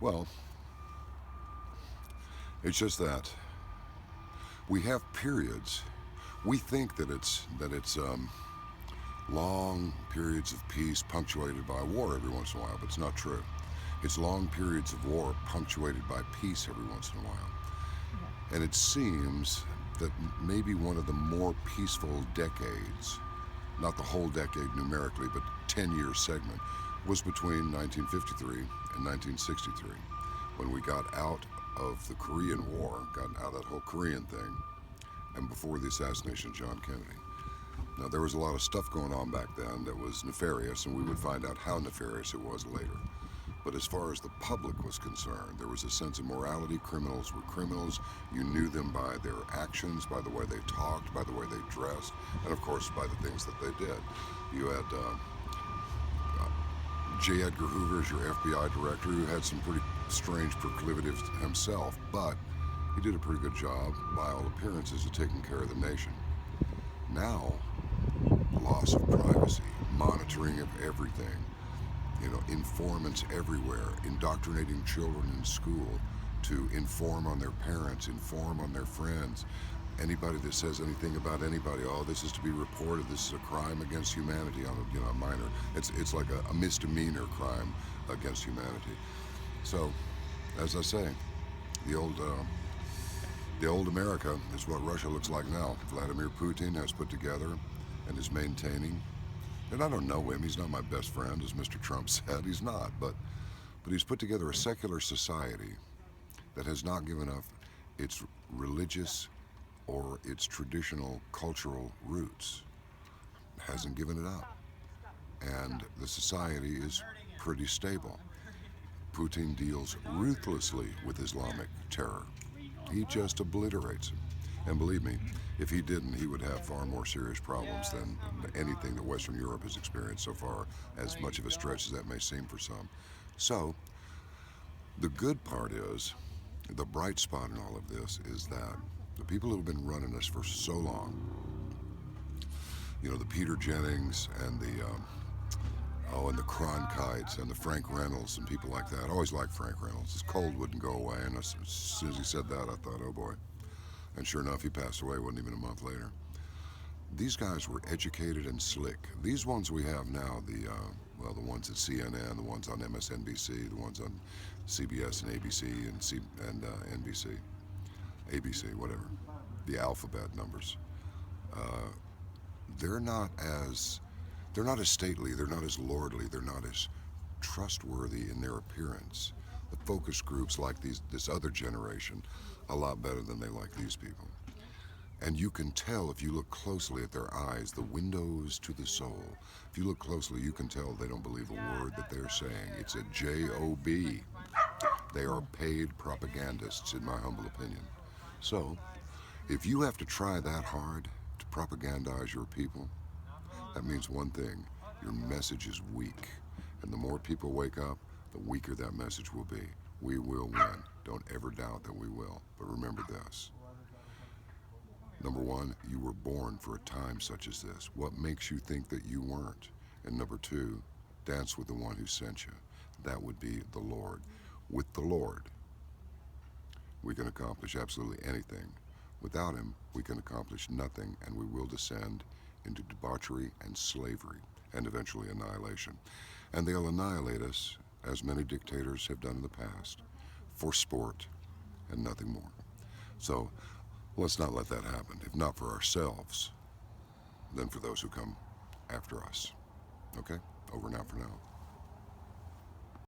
Well, it's just that we have periods. We think that it's long periods of peace punctuated by war every once in a while, but it's not true. It's long periods of war punctuated by peace every once in a while. And it seems that maybe one of the more peaceful decades, not the whole decade numerically, but 10-year segment, was between 1953 and 1963, when we got out of the Korean War, got out of that whole Korean thing, and before the assassination of John Kennedy. Now, there was a lot of stuff going on back then that was nefarious, and we would find out how nefarious it was later. But as far as the public was concerned, there was a sense of morality. Criminals were criminals. You knew them by their actions, by the way they talked, by the way they dressed, and of course by the things that they did. You had J. Edgar Hoover as your FBI director, who had some pretty strange proclivities himself, but he did a pretty good job, by all appearances, of taking care of the nation. Now, loss of privacy, monitoring of everything, informants everywhere, indoctrinating children in school to inform on their parents, inform on their friends. Anybody that says anything about anybody, oh, this is to be reported, this is a crime against humanity on a minor. It's like a misdemeanor crime against humanity. So, as I say, the old America is what Russia looks like now. Vladimir Putin has put together and is maintaining. And I don't know him, he's not my best friend, as Mr. Trump said, he's not, but he's put together a secular society that has not given up its religious or its traditional cultural roots. Hasn't given it up. And the society is pretty stable. Putin deals ruthlessly with Islamic terror. He just obliterates it. And believe me, if he didn't, he would have far more serious problems than anything that Western Europe has experienced so far, as much of a stretch as that may seem for some. So, the good part is, the bright spot in all of this is that the people who have been running us for so long, the Peter Jennings and the Cronkites and the Frank Reynolds and people like that. I always liked Frank Reynolds. His cold wouldn't go away, and as soon as he said that, I thought, oh boy. And sure enough, he passed away, wasn't even a month later. These guys were educated and slick. These ones we have now, the ones at CNN, the ones on MSNBC, the ones on CBS and ABC and NBC, ABC, whatever, the alphabet numbers. They're not as stately, they're not as lordly, they're not as trustworthy in their appearance. The focus groups like this other generation a lot better than they like these people. And you can tell if you look closely at their eyes, the windows to the soul. If you look closely, you can tell they don't believe a word that they're saying. It's a J-O-B. They are paid propagandists, in my humble opinion. So, if you have to try that hard to propagandize your people, that means one thing: your message is weak. And the more people wake up, the weaker that message will be. We will win. Don't ever doubt that we will. But remember this. Number one, you were born for a time such as this. What makes you think that you weren't? And number two, dance with the one who sent you. That would be the Lord. With the Lord, we can accomplish absolutely anything. Without him, we can accomplish nothing, and we will descend into debauchery and slavery, and eventually annihilation. And they'll annihilate us, as many dictators have done in the past, for sport and nothing more. So let's not let that happen. If not for ourselves, then for those who come after us. Okay? Over now for now.